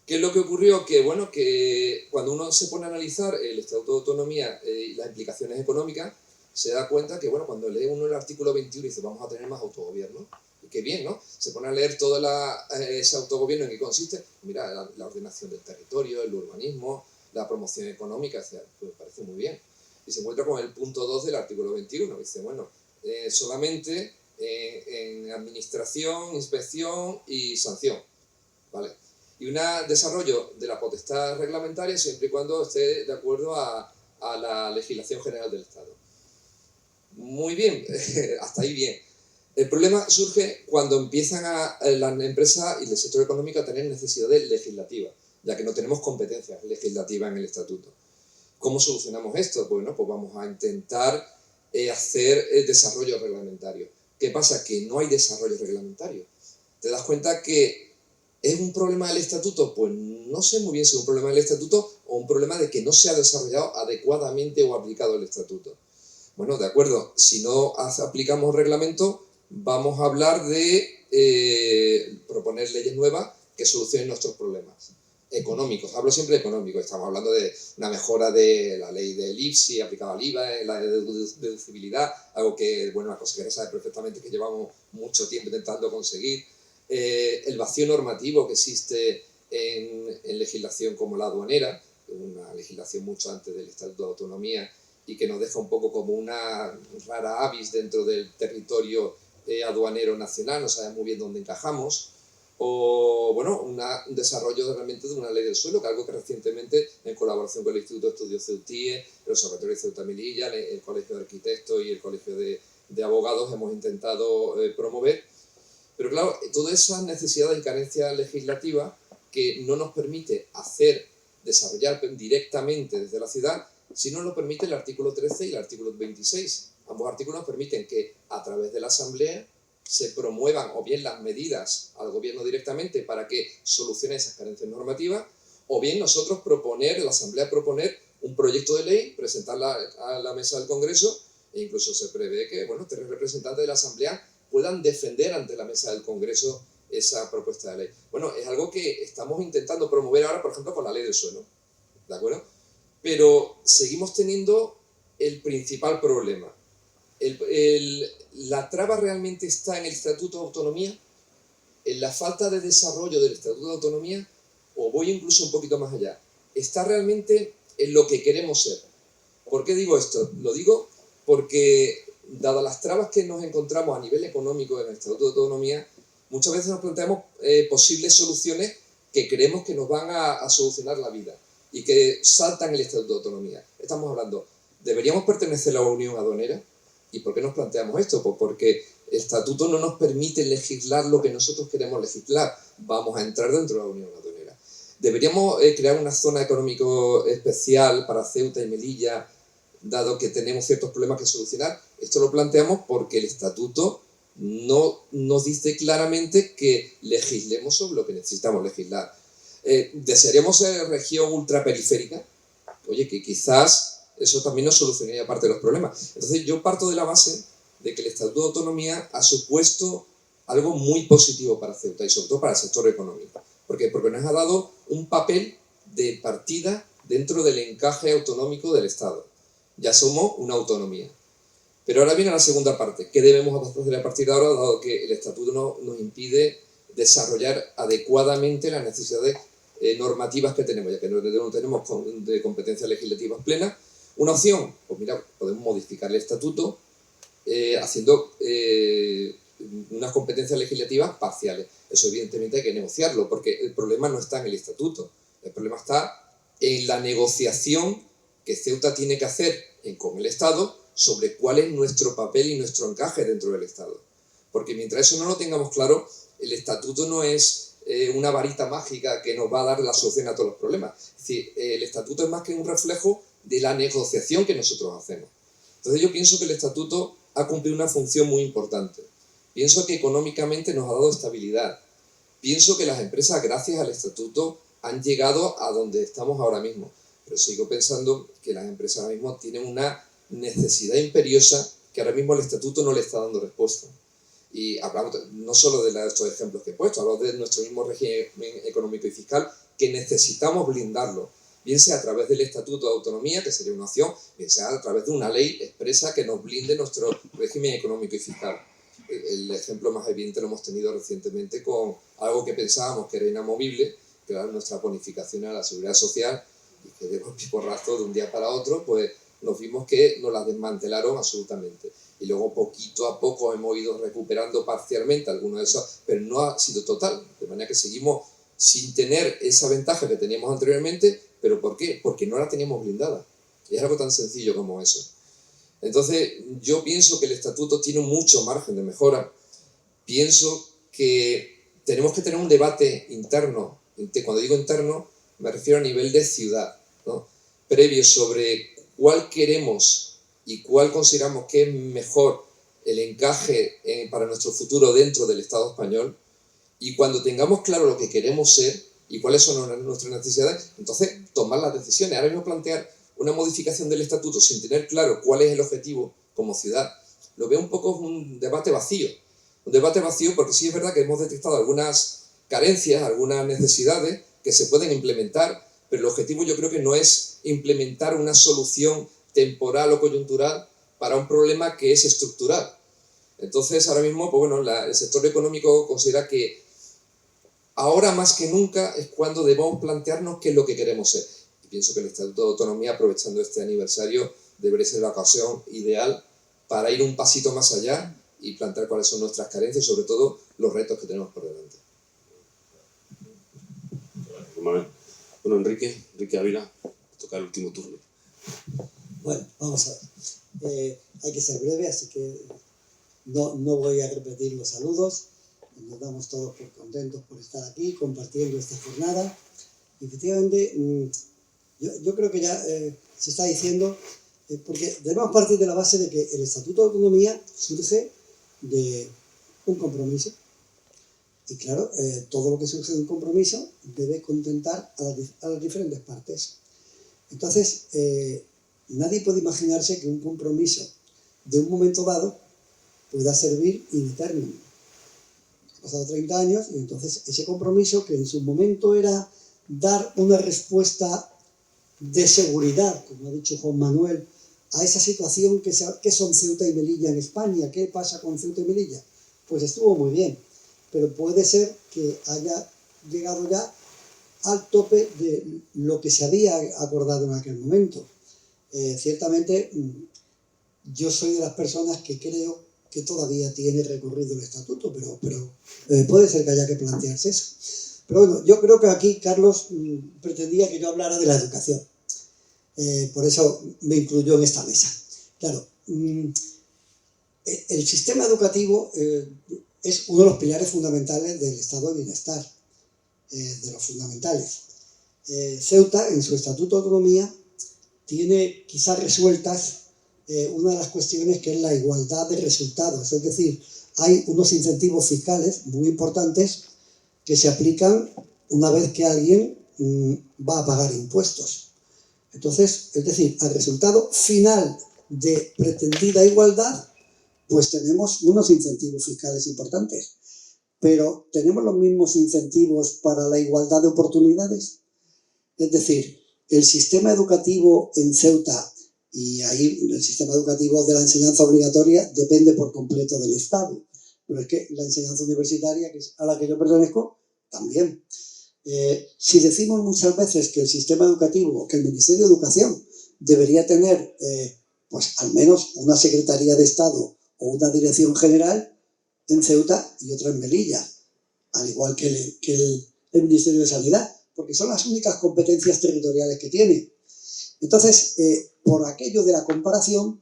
¿Qué es lo que ocurrió? Que, bueno, que cuando uno se pone a analizar el Estatuto de Autonomía y las implicaciones económicas, se da cuenta que, bueno, cuando lee uno el artículo 21 y dice, vamos a tener más autogobierno, qué bien, ¿no? Se pone a leer todo ese autogobierno en qué consiste. Mira, la ordenación del territorio, el urbanismo, la promoción económica, pues me parece muy bien. Y se encuentra con el punto 2 del artículo 21. Dice, bueno, solamente en administración, inspección y sanción, ¿vale? Y un desarrollo de la potestad reglamentaria siempre y cuando esté de acuerdo a la legislación general del Estado. Muy bien, hasta ahí bien. El problema surge cuando empiezan las empresas y el sector económico a tener necesidades legislativas, ya que no tenemos competencias legislativas en el Estatuto. ¿Cómo solucionamos esto? Bueno, pues vamos a intentar hacer desarrollo reglamentario. ¿Qué pasa? Que no hay desarrollo reglamentario. ¿Te das cuenta que es un problema del Estatuto? Pues no sé muy bien si es un problema del Estatuto o un problema de que no se ha desarrollado adecuadamente o aplicado el Estatuto. Bueno, de acuerdo, si no aplicamos reglamento, vamos a hablar de proponer leyes nuevas que solucionen nuestros problemas económicos. Hablo siempre de económicos. Estamos hablando de una mejora de la ley del IPSI aplicada al IVA, la deducibilidad, algo que, bueno, la consejera sabe perfectamente que llevamos mucho tiempo intentando conseguir. El vacío normativo que existe en legislación como la aduanera, una legislación mucho antes del Estatuto de Autonomía y que nos deja un poco como una rara avis dentro del territorio aduanero nacional, no sabemos muy bien dónde encajamos. O, bueno, un desarrollo realmente de una ley del suelo, que es algo que recientemente, en colaboración con el Instituto de Estudios CEUTIE, el Observatorio de Ceuta y Melilla, el Colegio de Arquitectos y el Colegio de Abogados, hemos intentado promover. Pero claro, toda esa necesidad y carencia legislativa que no nos permite desarrollar directamente desde la ciudad, si no lo permite el artículo 13 y el artículo 26. Ambos artículos permiten que a través de la Asamblea se promuevan o bien las medidas al gobierno directamente para que solucione esas carencias normativas, o bien nosotros la Asamblea proponer un proyecto de ley, presentarla a la mesa del Congreso, e incluso se prevé que, bueno, 3 representantes de la Asamblea puedan defender ante la mesa del Congreso esa propuesta de ley. Bueno, es algo que estamos intentando promover ahora, por ejemplo, con la ley del suelo, ¿de acuerdo? Pero seguimos teniendo el principal problema. La traba realmente está en el Estatuto de Autonomía, en la falta de desarrollo del Estatuto de Autonomía, o voy incluso un poquito más allá, está realmente en lo que queremos ser. ¿Por qué digo esto? Lo digo porque, dadas las trabas que nos encontramos a nivel económico en el Estatuto de Autonomía, muchas veces nos planteamos posibles soluciones que creemos que nos van a solucionar la vida y que saltan el Estatuto de Autonomía. Estamos hablando, ¿deberíamos pertenecer a la Unión Aduanera? ¿Y por qué nos planteamos esto? Pues porque el Estatuto no nos permite legislar lo que nosotros queremos legislar. Vamos a entrar dentro de la Unión Aduanera. ¿Deberíamos crear una zona económica especial para Ceuta y Melilla, dado que tenemos ciertos problemas que solucionar? Esto lo planteamos porque el Estatuto no nos dice claramente que legislemos sobre lo que necesitamos legislar. ¿Desearíamos ser región ultraperiférica? Oye, que quizás eso también nos solucionaría parte de los problemas. Entonces yo parto de la base de que el Estatuto de Autonomía ha supuesto algo muy positivo para Ceuta y sobre todo para el sector económico. ¿Por qué? Porque nos ha dado un papel de partida dentro del encaje autonómico del Estado. Ya somos una autonomía. Pero ahora viene la segunda parte. ¿Qué debemos hacer a partir de ahora, dado que el Estatuto nos impide desarrollar adecuadamente las necesidades normativas que tenemos, ya que no tenemos de competencias legislativas plenas? Una opción, pues mira, podemos modificar el Estatuto haciendo unas competencias legislativas parciales. Eso evidentemente hay que negociarlo, porque el problema no está en el Estatuto. El problema está en la negociación que Ceuta tiene que hacer con el Estado sobre cuál es nuestro papel y nuestro encaje dentro del Estado. Porque mientras eso no lo tengamos claro, el Estatuto no es una varita mágica que nos va a dar la solución a todos los problemas. Es decir, el Estatuto es más que un reflejo de la negociación que nosotros hacemos. Entonces yo pienso que el Estatuto ha cumplido una función muy importante. Pienso que económicamente nos ha dado estabilidad. Pienso que las empresas, gracias al Estatuto, han llegado a donde estamos ahora mismo. Pero sigo pensando que las empresas ahora mismo tienen una necesidad imperiosa que ahora mismo el Estatuto no le está dando respuesta. Y hablamos no solo de estos ejemplos que he puesto, hablamos de nuestro mismo régimen económico y fiscal, que necesitamos blindarlo, bien sea a través del Estatuto de Autonomía, que sería una opción, bien sea a través de una ley expresa que nos blinde nuestro régimen económico y fiscal. el ejemplo más evidente lo hemos tenido recientemente con algo que pensábamos que era inamovible, que era nuestra bonificación a la seguridad social, y que de golpe y porrazo, de un día para otro, pues nos vimos que nos la desmantelaron absolutamente. Y luego poquito a poco hemos ido recuperando parcialmente algunos de esos, pero no ha sido total, de manera que seguimos sin tener esa ventaja que teníamos anteriormente. ¿Pero por qué? Porque no la teníamos blindada. Y es algo tan sencillo como eso. Entonces, yo pienso que el estatuto tiene mucho margen de mejora. Pienso que tenemos que tener un debate interno. Cuando digo interno, me refiero a nivel de ciudad, ¿no? Previo sobre cuál queremos y cuál consideramos que es mejor el encaje para nuestro futuro dentro del Estado español. Y cuando tengamos claro lo que queremos ser y cuáles son nuestras necesidades, entonces tomar las decisiones. Ahora mismo plantear una modificación del estatuto sin tener claro cuál es el objetivo como ciudad, lo veo un poco un debate vacío. Un debate vacío porque sí es verdad que hemos detectado algunas carencias, algunas necesidades que se pueden implementar, pero el objetivo yo creo que no es implementar una solución temporal o coyuntural para un problema que es estructural. Entonces, ahora mismo, pues bueno, el sector económico considera que ahora más que nunca es cuando debemos plantearnos qué es lo que queremos ser. Y pienso que el Estatuto de Autonomía, aprovechando este aniversario, debería ser la ocasión ideal para ir un pasito más allá y plantear cuáles son nuestras carencias y sobre todo los retos que tenemos por delante. Bueno, Enrique Ávila, toca el último turno. Bueno, vamos a ver. Hay que ser breve, así que no voy a repetir los saludos. Nos damos todos por contentos por estar aquí, compartiendo esta jornada. Y efectivamente, yo creo que ya se está diciendo, porque debemos partir de la base de que el Estatuto de Autonomía surge de un compromiso. Y claro, todo lo que surge de un compromiso debe contentar a las diferentes partes. Entonces, nadie puede imaginarse que un compromiso de un momento dado pueda servir in eternum. Han pasado 30 años y entonces ese compromiso, que en su momento era dar una respuesta de seguridad, como ha dicho Juan Manuel, a esa situación que son Ceuta y Melilla en España. ¿Qué pasa con Ceuta y Melilla? Pues estuvo muy bien, pero puede ser que haya llegado ya al tope de lo que se había acordado en aquel momento. Ciertamente, yo soy de las personas que creo que todavía tiene recorrido el estatuto, pero puede ser que haya que plantearse eso. Pero bueno, yo creo que aquí Carlos pretendía que yo hablara de la educación. Por eso me incluyó en esta mesa. Claro, el sistema educativo es uno de los pilares fundamentales del estado de bienestar, de los fundamentales. Ceuta, en su Estatuto de Autonomía, tiene quizás resueltas una de las cuestiones que es la igualdad de resultados. Es decir, hay unos incentivos fiscales muy importantes que se aplican una vez que alguien va a pagar impuestos. Entonces, es decir, al resultado final de pretendida igualdad, pues tenemos unos incentivos fiscales importantes. Pero ¿tenemos los mismos incentivos para la igualdad de oportunidades? Es decir, el sistema educativo en Ceuta, y ahí el sistema educativo de la enseñanza obligatoria depende por completo del Estado, pero es que la enseñanza universitaria, que es a la que yo pertenezco, también. Si decimos muchas veces que el sistema educativo, que el Ministerio de Educación debería tener pues al menos una Secretaría de Estado o una Dirección General en Ceuta y otra en Melilla, al igual que el Ministerio de Sanidad, porque son las únicas competencias territoriales que tiene. Entonces, por aquello de la comparación,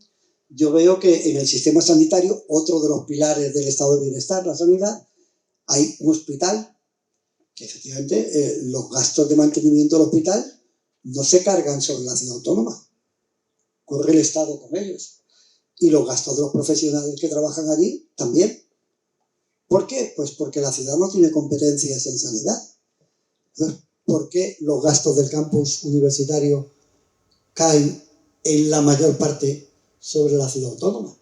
yo veo que en el sistema sanitario, otro de los pilares del estado de bienestar, la sanidad, hay un hospital que efectivamente los gastos de mantenimiento del hospital no se cargan sobre la ciudad autónoma, corre el Estado con ellos. Y los gastos de los profesionales que trabajan allí también. ¿Por qué? Pues porque la ciudad no tiene competencias en sanidad. Entonces, ¿por qué los gastos del campus universitario caen en la mayor parte sobre la ciudad autónoma?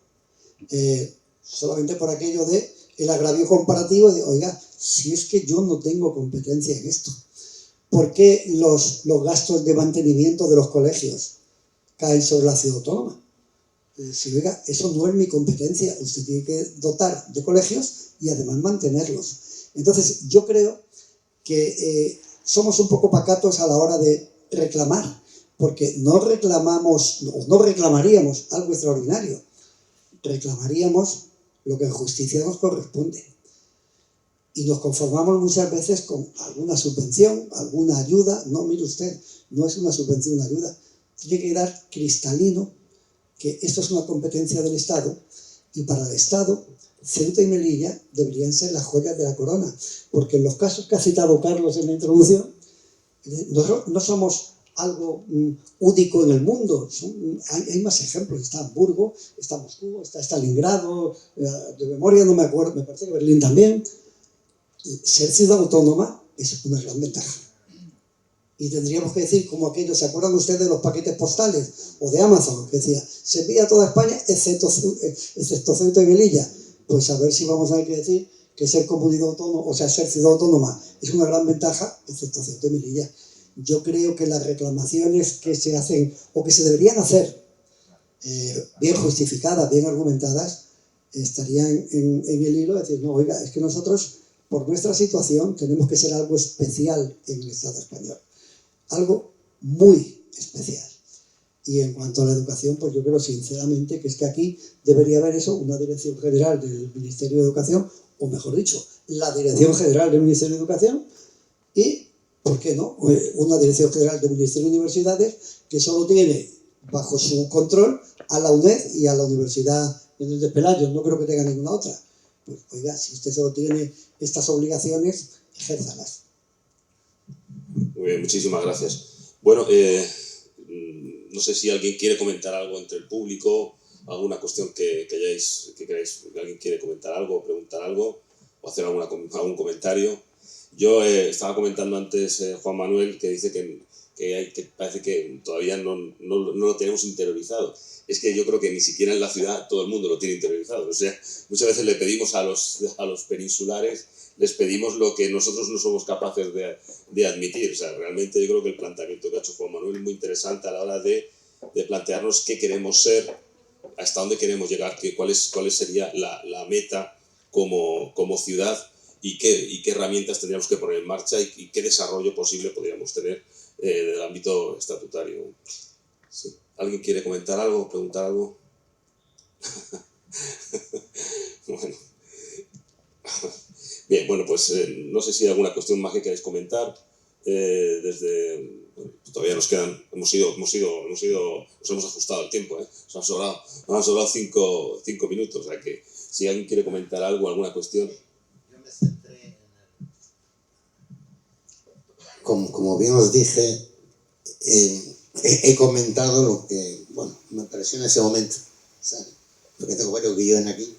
Solamente por aquello de el agravio comparativo de, oiga, si es que yo no tengo competencia en esto, ¿por qué los gastos de mantenimiento de los colegios caen sobre la ciudad autónoma? si oiga, eso no es mi competencia, usted tiene que dotar de colegios y además mantenerlos. Entonces, yo creo que somos un poco pacatos a la hora de reclamar, porque no reclamamos, o no reclamaríamos algo extraordinario, reclamaríamos lo que en justicia nos corresponde. Y nos conformamos muchas veces con alguna subvención, alguna ayuda. No, mire usted, no es una subvención, una ayuda. Tiene que quedar cristalino que esto es una competencia del Estado, y para el Estado Ceuta y Melilla deberían ser las joyas de la corona, porque en los casos que ha citado Carlos en la introducción, no somos algo único en el mundo. Hay más ejemplos. Está Hamburgo, está Moscú, está Stalingrado, de memoria no me acuerdo, me parece que Berlín también. Ser ciudad autónoma es una gran ventaja. Y tendríamos que decir, como aquellos, ¿se acuerdan ustedes de los paquetes postales? O de Amazon, que decía, se envía a toda España excepto Ceuta y Melilla. Pues a ver si vamos a tener que decir que ser comunidad autónoma, o sea, ser ciudad autónoma es una gran ventaja, excepto Ceuta y Melilla. Yo creo que las reclamaciones que se hacen, o que se deberían hacer, bien justificadas, bien argumentadas, estarían en el hilo de decir, no, oiga, es que nosotros, por nuestra situación, tenemos que ser algo especial en el Estado español. Algo muy especial. Y en cuanto a la educación, pues yo creo sinceramente que es que aquí debería haber eso, una dirección general del Ministerio de Educación, o mejor dicho, la dirección general del Ministerio de Educación, y, ¿por qué no?, una dirección general del Ministerio de Universidades que solo tiene bajo su control a la UNED y a la Universidad de Pelayo. No creo que tenga ninguna otra. Pues oiga, si usted solo tiene estas obligaciones, ejérzalas. Muy bien, muchísimas gracias. Bueno, no sé si alguien quiere comentar algo entre el público, alguna cuestión que queráis, que alguien quiere comentar algo, preguntar algo, o hacer algún comentario. Yo estaba comentando antes, Juan Manuel, que dice que parece que todavía no lo tenemos interiorizado. Es que yo creo que ni siquiera en la ciudad todo el mundo lo tiene interiorizado. O sea, muchas veces le pedimos a los peninsulares, les pedimos lo que nosotros no somos capaces de admitir. O sea, realmente yo creo que el planteamiento que ha hecho Juan Manuel es muy interesante a la hora de plantearnos qué queremos ser, hasta dónde queremos llegar, cuál sería la meta como ciudad y qué herramientas tendríamos que poner en marcha y qué desarrollo posible podríamos tener del ámbito estatutario. Sí. ¿Alguien quiere comentar algo, preguntar algo? Bueno. Bien, bueno, pues no sé si hay alguna cuestión más que queráis comentar. Bueno, todavía nos quedan, nos hemos ajustado al tiempo, nos han sobrado 5 minutos, o sea que si alguien quiere comentar algo, alguna cuestión. Yo me centré como bien os dije, he comentado lo que, bueno, me pareció en ese momento, ¿sabes? Porque tengo varios guiones aquí,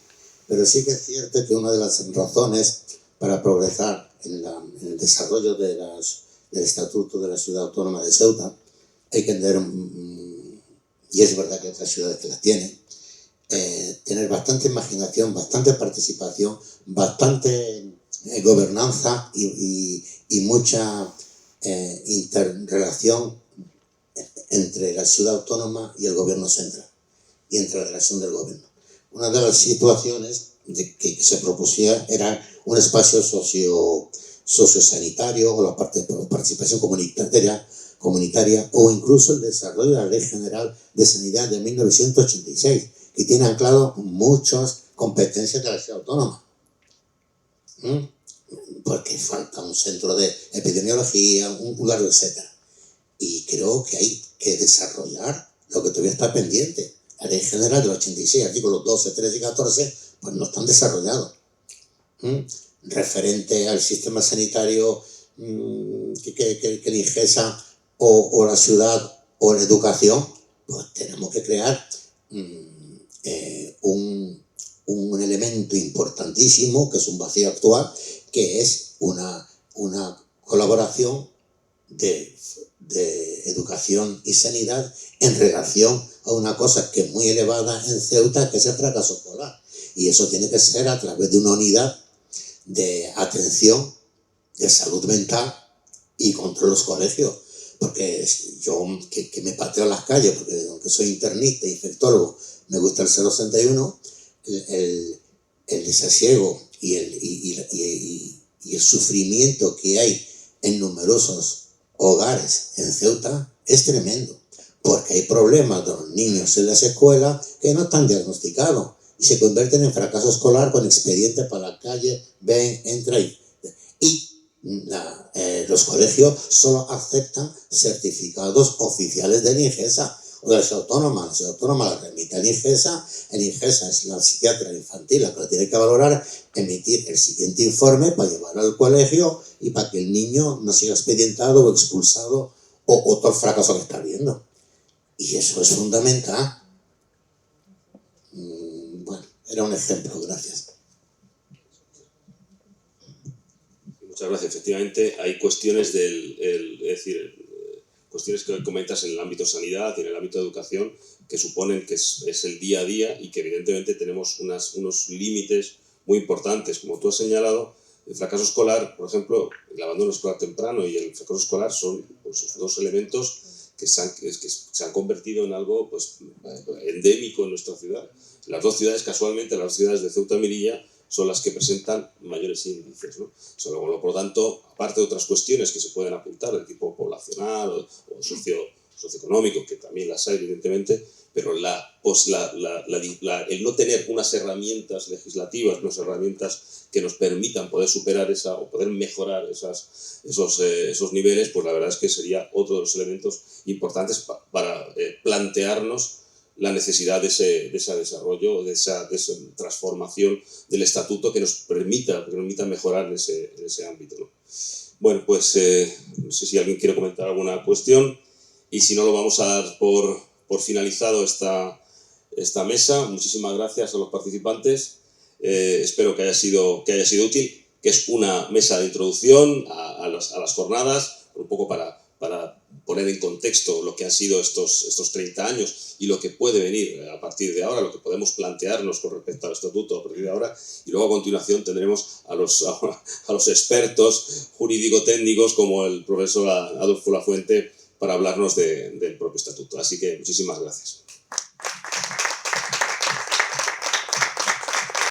pero sí que es cierto que una de las razones para progresar en el desarrollo del Estatuto de la Ciudad Autónoma de Ceuta, hay que tener, y es verdad que otras ciudades que las tienen, tener bastante imaginación, bastante participación, bastante gobernanza y mucha interrelación entre la ciudad autónoma y el gobierno central, y entre la relación del gobierno. Una de las situaciones que se propusía era un espacio sociosanitario o la participación comunitaria o incluso el desarrollo de la Ley General de Sanidad de 1986, que tiene anclado muchas competencias de la ciudad autónoma. Porque falta un centro de epidemiología, un largo etcétera. Y creo que hay que desarrollar lo que todavía está pendiente. La Ley General del 86, artículos 12, 13 y 14, pues no están desarrollados. Referente al sistema sanitario que el IGESA o la ciudad o la educación, pues tenemos que crear un elemento importantísimo, que es un vacío actual, que es una colaboración de educación y sanidad en relación a una cosa que es muy elevada en Ceuta, que es el fracaso escolar. Y eso tiene que ser a través de una unidad de atención, de salud mental y contra los colegios. Porque yo que me pateo en las calles, porque aunque soy internista, infectólogo, me gusta el 061, el desasiego y el sufrimiento que hay en numerosos hogares en Ceuta es tremendo, porque hay problemas de los niños en las escuelas que no están diagnosticados y se convierten en fracaso escolar con expedientes para la calle, ven, entra y los colegios solo aceptan certificados oficiales del INGESA o de la Ciudad Autónoma. La Ciudad Autónoma la remite al INGESA, el INGESA es la psiquiatra infantil la que lo tiene que valorar, emitir el siguiente informe para llevarlo al colegio y para que el niño no siga expedientado o expulsado o otro fracaso que está viendo. Y eso es fundamental. Bueno, era un ejemplo, gracias. Muchas gracias. Efectivamente, hay cuestiones cuestiones que comentas en el ámbito sanidad y en el ámbito de educación que suponen que es el día a día y que evidentemente tenemos unos límites muy importantes. Como tú has señalado, el fracaso escolar, por ejemplo, el abandono escolar temprano y el fracaso escolar son pues, dos elementos que se han convertido en algo pues, endémico en nuestra ciudad. Las dos ciudades, casualmente, las dos ciudades de Ceuta y Melilla, son las que presentan mayores índices, ¿no? Por lo tanto, aparte de otras cuestiones que se pueden apuntar de tipo poblacional o socioeconómico, que también las hay evidentemente, pero el no tener unas herramientas legislativas, unas herramientas que nos permitan poder superar o poder mejorar esos niveles, pues la verdad es que sería otro de los elementos importantes para plantearnos la necesidad de ese desarrollo, de esa transformación del estatuto que nos permita mejorar en ese ámbito, ¿no? Bueno, pues no sé si alguien quiere comentar alguna cuestión y si no lo vamos a dar por finalizado esta mesa. Muchísimas gracias a los participantes. Espero que haya sido útil, que es una mesa de introducción a las jornadas, un poco para poner en contexto lo que han sido estos 30 años y lo que puede venir a partir de ahora, lo que podemos plantearnos con respecto al estatuto a partir de ahora, y luego a continuación tendremos a los expertos jurídico-técnicos como el profesor Adolfo Lafuente para hablarnos del propio estatuto. Así que muchísimas gracias.